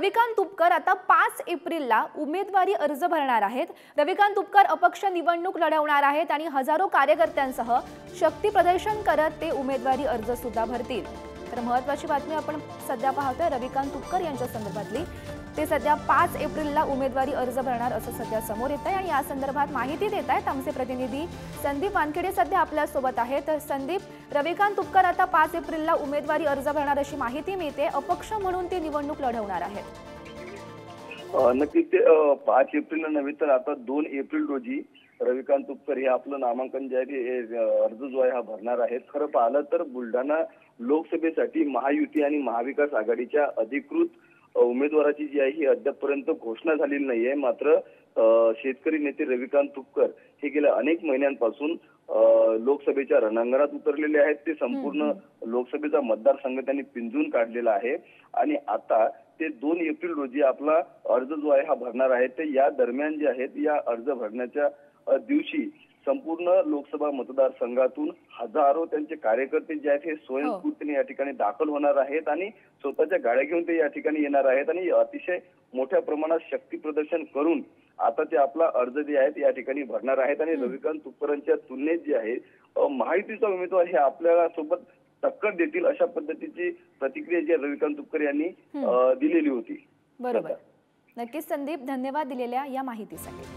रविकांत तुपकर आता 5 एप्रिलला उमेदवारी अर्ज भरणार आहेत। रविकांत तुपकर अपक्ष निवडणूक लढवणार आहेत आणि हजारो कार्यकर्त्यांसह शक्ती प्रदर्शन करत ते उमेदवारी अर्ज सुद्धा भरतील। तर महत्त्वाची बातमी आपण सध्या पाहतोय रविकांत तुपकर यांच्या संदर्भातली। ते सध्या 5 एप्रिलला उमेदवारी अर्ज भरणार असं सध्या समोर येत आहे आणि या संदर्भात माहिती देत आहेत आमचे प्रतिनिधी संदीप वानखेडे सध्या आपल्या सोबत आहेत। संदीप, रविकांत तुपकर आता 5 एप्रिलला उमेदवारी अर्ज भरणार अशी माहिती मिळते, अपक्ष म्हणून ते निवडणूक लढवणार आहेत। नक्कीच ते 5 एप्रिल नव्हे तर आता 2 एप्रिल रोजी रविकांत तुपकर हे आपलं नामांकन जे आहे अर्ज जो आहे हा भरणार आहेत। खरं पाहिलं तर बुलढाणा लोकसभेसाठी महायुती आणि महाविकास आघाडीच्या अधिकृत उमेदवाराची जी आहे ही अद्यापपर्यंत घोषणा झालेली नाहीये। मात्र शेतकरी नेते रविकांत तुपकर हे गेल्या अनेक महिन्यांपासून लोकसभेच्या रणांगणात उतरलेले आहेत। ते संपूर्ण लोकसभेचा मतदारसंघ त्यांनी पिंजून काढलेला आहे आणि आता ते 2 एप्रिल रोजी आपला अर्ज जो आहे हा भरणार आहे। ते या दरम्यान जे आहेत या अर्ज भरण्याच्या दिवशी संपूर्ण लोकसभा मतदारसंघातून हजारो त्यांचे कार्यकर्ते जे आहेत हे स्वयंस्फूर्तीने या ठिकाणी दाखल होणार आहेत आणि स्वतःच्या गाड्या घेऊन ते या ठिकाणी येणार आहेत आणि अतिशय मोठ्या प्रमाणात शक्ती प्रदर्शन करून आता ते आपला अर्ज जे आहेत या ठिकाणी भरणार आहेत। आणि रविकांत तुपकरांच्या तुलनेत जे आहे महायुतीचा उमेदवार हे आपल्या सोबत टक्कर देतील अशा पद्धतीची प्रतिक्रिया जी रविकांत तुपकर यांनी दिलेली होती। बरोबर, नक्कीच संदीप, धन्यवाद दिलेल्या या माहितीसाठी।